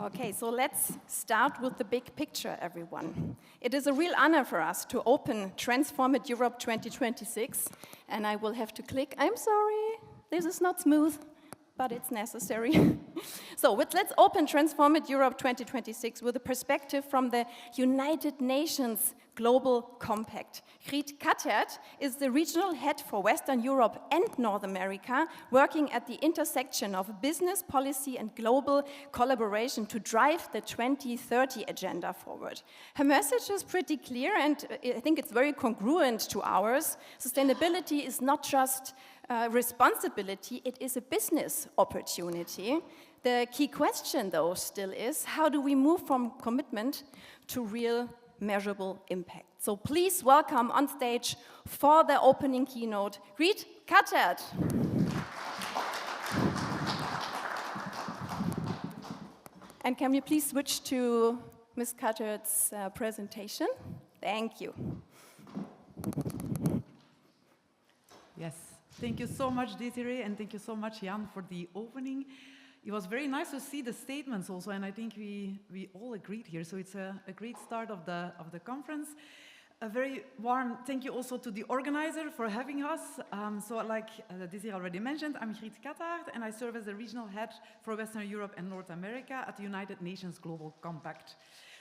Okay, so let's start with the big picture, everyone. It is a real honor for us to open Transform It Europe 2026, and I will have to click. I'm sorry, this is not smooth, but it's necessary. So let's open Transform It Europe 2026 with a perspective from the United Nations Global Compact. Griet Cattaert is the regional head for Western Europe and North America, working at the intersection of business policy and global collaboration to drive the 2030 agenda forward. Her message is pretty clear, and I think it's very congruent to ours. Sustainability is not just responsibility, it is a business opportunity. The key question, though, still is, how do we move from commitment to real measurable impact? So please welcome on stage for the opening keynote, Griet Cattaert. And can we please switch to Ms. Cattaert's presentation? Thank you. Yes, thank you so much, Desiree, and thank you so much, Jan, for the opening. It was very nice to see the statements also, and I think we all agreed here, so it's a great start of the conference. A very warm thank you also to the organizer for having us. So like Desiree already mentioned, I'm Griet Cattaert, and I serve as the regional head for Western Europe and North America at the United Nations Global Compact.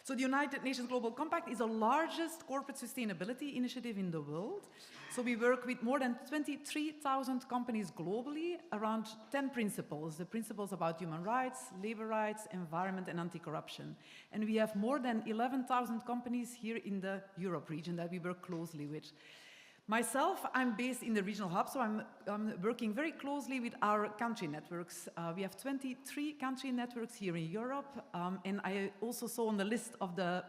So the United Nations Global Compact is the largest corporate sustainability initiative in the world. So we work with more than 23,000 companies globally around 10 principles. The principles about human rights, labor rights, environment, and anti-corruption. And we have more than 11,000 companies here in the Europe region that we work closely with. Myself, I'm based in the regional hub, so I'm working very closely with our country networks. We have 23 country networks here in Europe, and I also saw on the list of the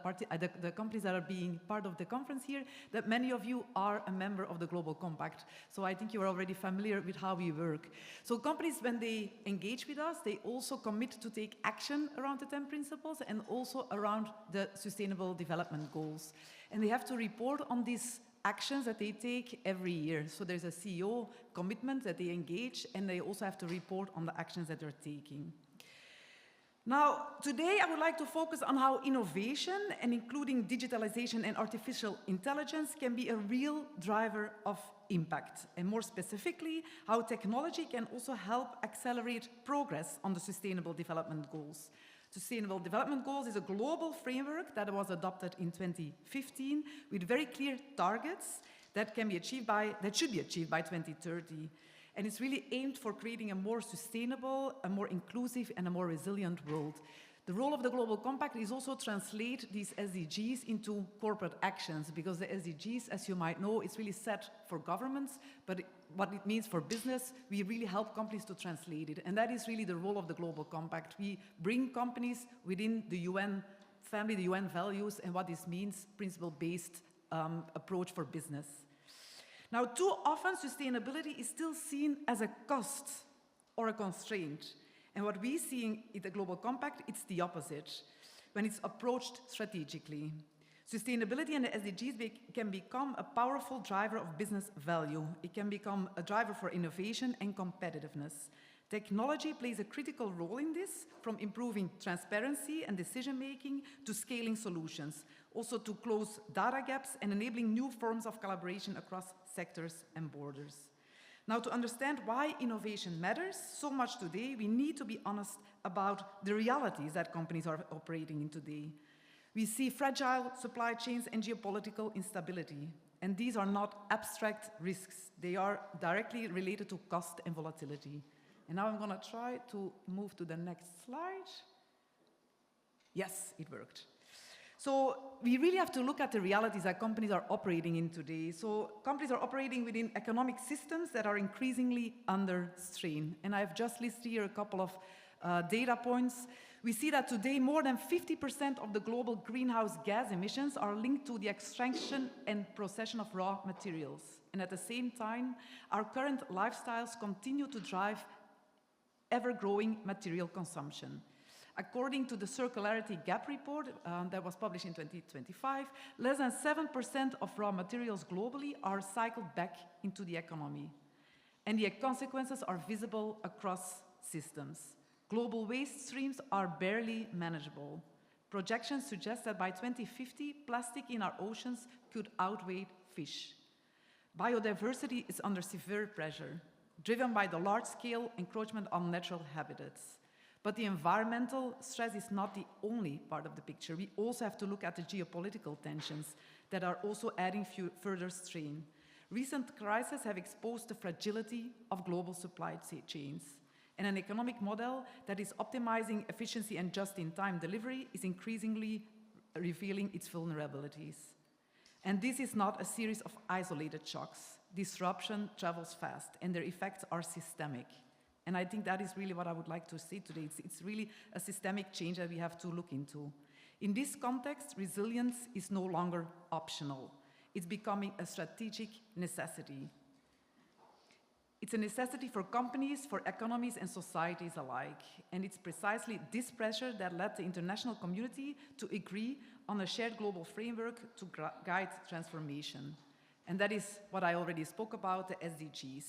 companies that are being part of the conference here that many of you are a member of the Global Compact. So I think you are already familiar with how we work. So companies, when they engage with us, they also commit to take action around the 10 principles and also around the Sustainable Development Goals. And they have to report on these actions that they take every year. So there's a CEO commitment that they engage, and they also have to report on the actions that they're taking. Now, today I would like to focus on how innovation, and including digitalization and artificial intelligence, can be a real driver of impact, and more specifically, how technology can also help accelerate progress on the Sustainable Development Goals. Sustainable Development Goals is a global framework that was adopted in 2015 with very clear targets that should be achieved by 2030. And it's really aimed for creating a more sustainable, a more inclusive, and a more resilient world. The role of the Global Compact is also translate these SDGs into corporate actions, because the SDGs, as you might know, is really set for governments, but what it means for business, we really help companies to translate it. And that is really the role of the Global Compact. We bring companies within the UN family, the UN values, and what this means, principle-based approach for business. Now, too often, sustainability is still seen as a cost or a constraint. And what we see in the Global Compact, it's the opposite, when it's approached strategically. Sustainability and the SDGs can become a powerful driver of business value. It can become a driver for innovation and competitiveness. Technology plays a critical role in this, from improving transparency and decision-making to scaling solutions, also to close data gaps and enabling new forms of collaboration across sectors and borders. Now, to understand why innovation matters so much today, we need to be honest about the realities that companies are operating in today. We see fragile supply chains and geopolitical instability, and these are not abstract risks. They are directly related to cost and volatility. And now I'm going to try to move to the next slide. Yes, it worked. So we really have to look at the realities that companies are operating in today. So companies are operating within economic systems that are increasingly under strain. And I've just listed here a couple of data points. We see that today more than 50% of the global greenhouse gas emissions are linked to the extraction and processing of raw materials. And at the same time, our current lifestyles continue to drive ever-growing material consumption. According to the Circularity Gap report that was published in 2025, less than 7% of raw materials globally are cycled back into the economy. And the consequences are visible across systems. Global waste streams are barely manageable. Projections suggest that by 2050, plastic in our oceans could outweigh fish. Biodiversity is under severe pressure, driven by the large-scale encroachment on natural habitats. But the environmental stress is not the only part of the picture. We also have to look at the geopolitical tensions that are also adding further strain. Recent crises have exposed the fragility of global supply chains. And an economic model that is optimizing efficiency and just-in-time delivery is increasingly revealing its vulnerabilities. And this is not a series of isolated shocks. Disruption travels fast, and their effects are systemic. And I think that is really what I would like to say today. It's really a systemic change that we have to look into. In this context, resilience is no longer optional. It's becoming a strategic necessity. It's a necessity for companies, for economies, and societies alike. And it's precisely this pressure that led the international community to agree on a shared global framework to guide transformation. And that is what I already spoke about, the SDGs.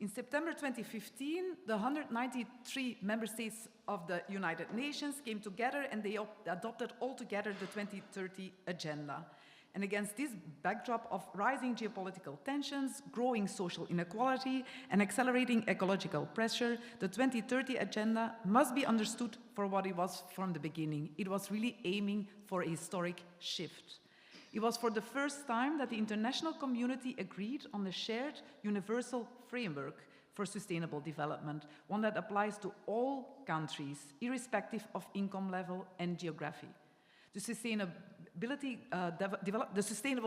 In September 2015, the 193 member states of the United Nations came together and they adopted altogether the 2030 Agenda. And against this backdrop of rising geopolitical tensions, growing social inequality, and accelerating ecological pressure, the 2030 Agenda must be understood for what it was from the beginning. It was really aiming for a historic shift. It was for the first time that the international community agreed on a shared universal framework for sustainable development, one that applies to all countries, irrespective of income level and geography. The Sustainable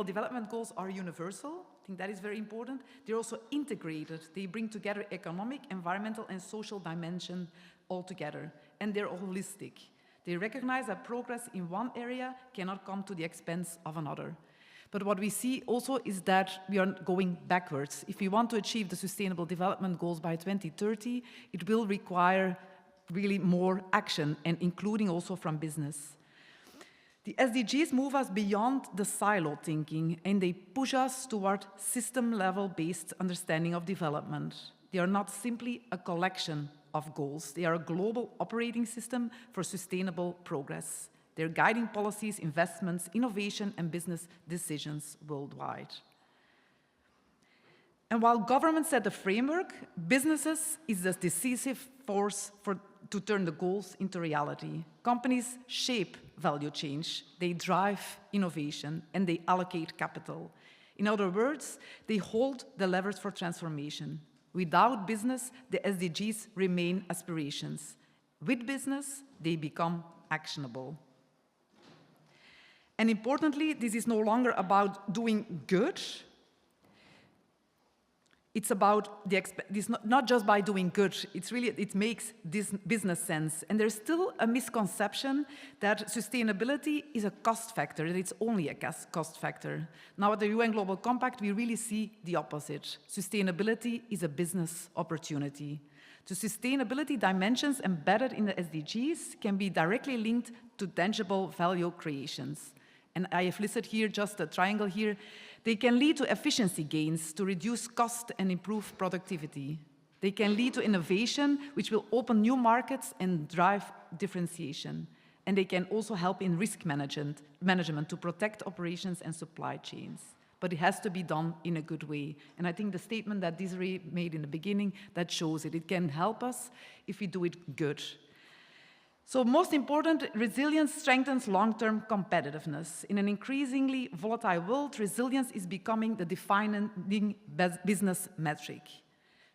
Development Goals are universal. I think that is very important. They're also integrated. They bring together economic, environmental, and social dimension all together. And they're holistic. They recognize that progress in one area cannot come to the expense of another. But what we see also is that we are going backwards. If we want to achieve the Sustainable Development Goals by 2030, it will require really more action, and including also from business. The SDGs move us beyond the silo thinking, and they push us toward system-level based understanding of development. They are not simply a collection of goals. They are a global operating system for sustainable progress. They're guiding policies, investments, innovation, and business decisions worldwide. And while governments set the framework, businesses is the decisive force to turn the goals into reality. Companies shape value change, they drive innovation, and they allocate capital. In other words, they hold the levers for transformation. Without business, the SDGs remain aspirations. With business, they become actionable. And importantly, this is no longer about doing good. It's about not just by doing good, it makes this business sense. And there's still a misconception that sustainability is a cost factor, that it's only a cost factor. Now at the UN Global Compact, we really see the opposite. Sustainability is a business opportunity. The sustainability dimensions embedded in the SDGs can be directly linked to tangible value creations. And I have listed here just a triangle here. They can lead to efficiency gains, to reduce cost and improve productivity. They can lead to innovation, which will open new markets and drive differentiation. And they can also help in risk management to protect operations and supply chains. But it has to be done in a good way. And I think the statement that Desiree made in the beginning, that shows it. It can help us if we do it good. So most important, resilience strengthens long-term competitiveness. In an increasingly volatile world, resilience is becoming the defining business metric.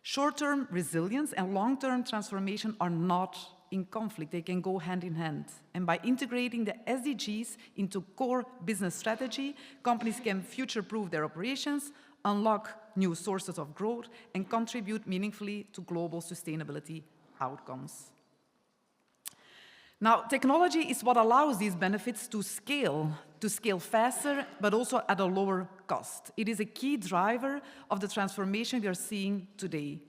Short-term resilience and long-term transformation are not in conflict. They can go hand in hand. And by integrating the SDGs into core business strategy, companies can future-proof their operations, unlock new sources of growth, and contribute meaningfully to global sustainability outcomes. Now, technology is what allows these benefits to scale faster, but also at a lower cost. It is a key driver of the transformation we are seeing today,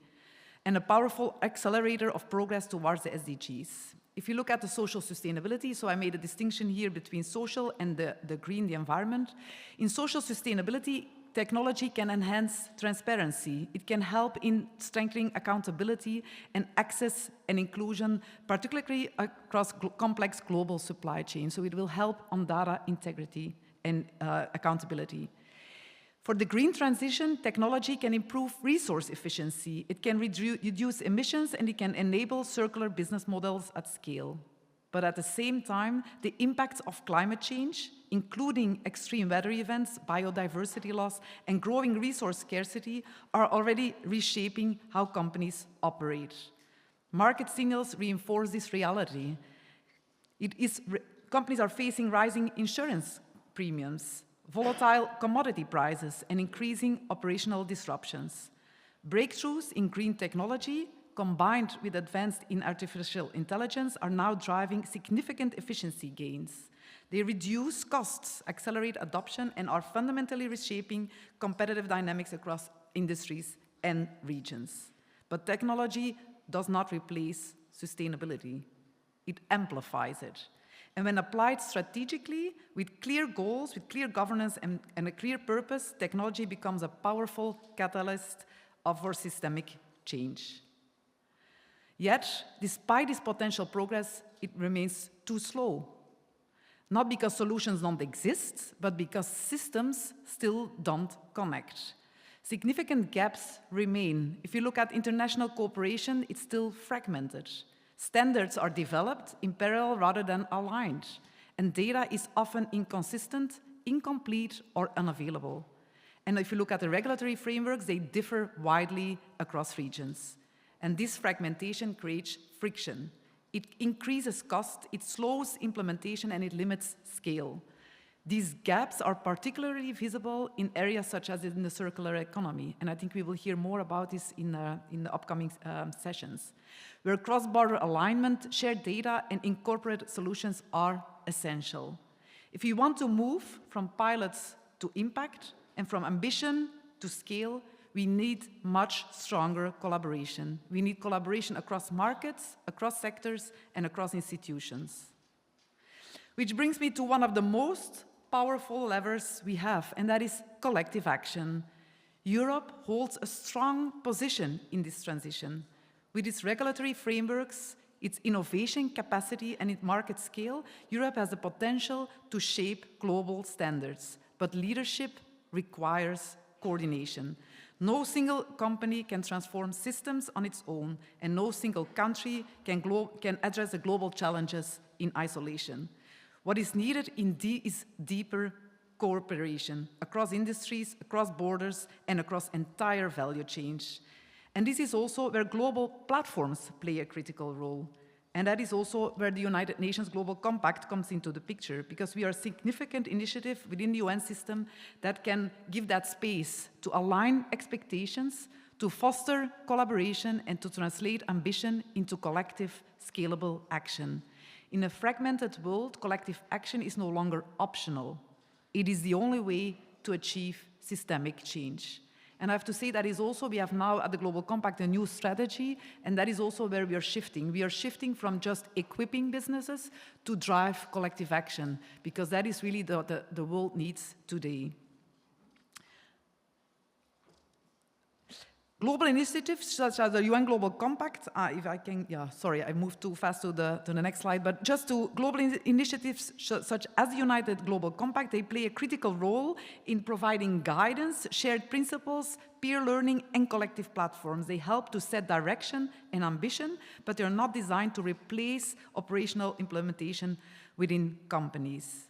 and a powerful accelerator of progress towards the SDGs. If you look at the social sustainability, so I made a distinction here between social and the green, the environment. In social sustainability, technology can enhance transparency. It can help in strengthening accountability and access and inclusion, particularly across complex global supply chains. So it will help on data integrity and accountability. For the green transition, technology can improve resource efficiency. It can reduce emissions, and it can enable circular business models at scale. But at the same time, the impacts of climate change, including extreme weather events, biodiversity loss, and growing resource scarcity, are already reshaping how companies operate. Market signals reinforce this reality. Companies are facing rising insurance premiums, volatile commodity prices, and increasing operational disruptions. Breakthroughs in green technology, combined with advances in artificial intelligence, are now driving significant efficiency gains. They reduce costs, accelerate adoption, and are fundamentally reshaping competitive dynamics across industries and regions. But technology does not replace sustainability. It amplifies it. And when applied strategically, with clear goals, with clear governance, and a clear purpose, technology becomes a powerful catalyst for systemic change. Yet, despite this potential progress, it remains too slow. Not because solutions don't exist, but because systems still don't connect. Significant gaps remain. If you look at international cooperation, it's still fragmented. Standards are developed in parallel rather than aligned, and data is often inconsistent, incomplete, or unavailable. And if you look at the regulatory frameworks, they differ widely across regions. And this fragmentation creates friction. It increases cost, it slows implementation, and it limits scale. These gaps are particularly visible in areas such as in the circular economy, and I think we will hear more about this in the upcoming sessions, where cross-border alignment, shared data, and incorporated solutions are essential. If we want to move from pilots to impact and from ambition to scale, we need much stronger collaboration. We need collaboration across markets, across sectors, and across institutions. Which brings me to one of the most powerful levers we have, and that is collective action. Europe holds a strong position in this transition. With its regulatory frameworks, its innovation capacity, and its market scale, Europe has the potential to shape global standards. But leadership requires coordination. No single company can transform systems on its own, and no single country can address the global challenges in isolation. What is needed is deeper cooperation across industries, across borders, and across entire value chains. And this is also where global platforms play a critical role. And that is also where the United Nations Global Compact comes into the picture, because we are a significant initiative within the UN system that can give that space to align expectations, to foster collaboration, and to translate ambition into collective, scalable action. In a fragmented world, collective action is no longer optional. It is the only way to achieve systemic change. And I have to say that is also, we have now at the Global Compact a new strategy, and that is also where we are shifting. We are shifting from just equipping businesses to drive collective action, because that is really the world needs today. Global initiatives such as the UN Global Compact, if I can, sorry, I moved too fast to the next slide, but just to global initiatives such as the United Global Compact, they play a critical role in providing guidance, shared principles, peer learning, and collective platforms. They help to set direction and ambition, but they are not designed to replace operational implementation within companies.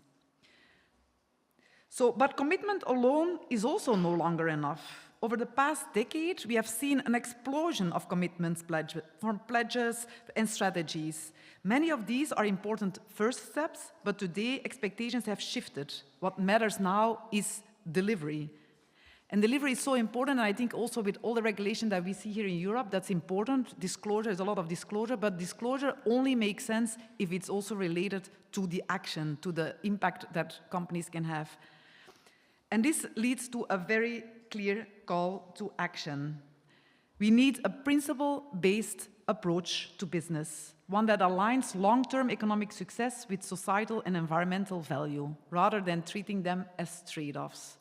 But commitment alone is also no longer enough. Over the past decade, we have seen an explosion of commitments, pledges, and strategies. Many of these are important first steps, but today expectations have shifted. What matters now is delivery. And delivery is so important, and I think also with all the regulation that we see here in Europe, that's important. Disclosure, there's a lot of disclosure, but disclosure only makes sense if it's also related to the action, to the impact that companies can have. And this leads to a very clear call to action. We need a principle-based approach to business, one that aligns long-term economic success with societal and environmental value, rather than treating them as trade-offs.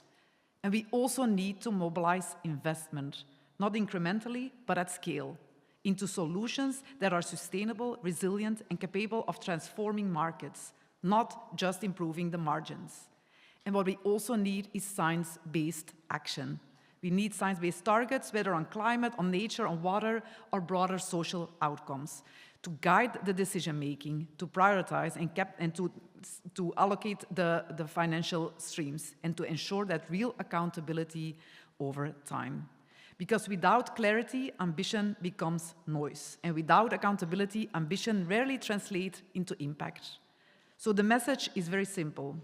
And we also need to mobilize investment, not incrementally, but at scale, into solutions that are sustainable, resilient, and capable of transforming markets, not just improving the margins. And what we also need is science-based action. We need science-based targets, whether on climate, on nature, on water, or broader social outcomes, to guide the decision-making, to prioritize and to allocate the financial streams, and to ensure that real accountability over time. Because without clarity, ambition becomes noise. And without accountability, ambition rarely translates into impact. So the message is very simple.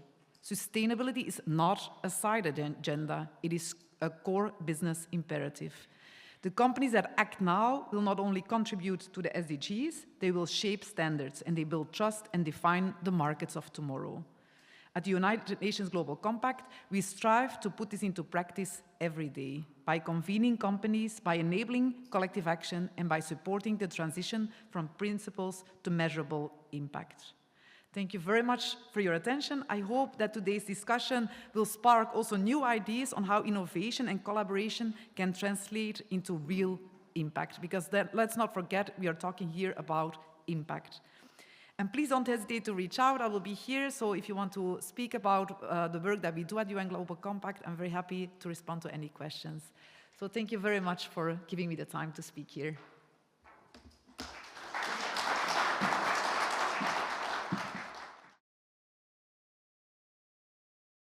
Sustainability is not a side agenda. It is a core business imperative. The companies that act now will not only contribute to the SDGs, they will shape standards and they build trust and define the markets of tomorrow. At the United Nations Global Compact, we strive to put this into practice every day by convening companies, by enabling collective action, and by supporting the transition from principles to measurable impact. Thank you very much for your attention. I hope that today's discussion will spark also new ideas on how innovation and collaboration can translate into real impact, because let's not forget, we are talking here about impact. And please don't hesitate to reach out. I will be here, so if you want to speak about the work that we do at UN Global Compact, I'm very happy to respond to any questions. So thank you very much for giving me the time to speak here.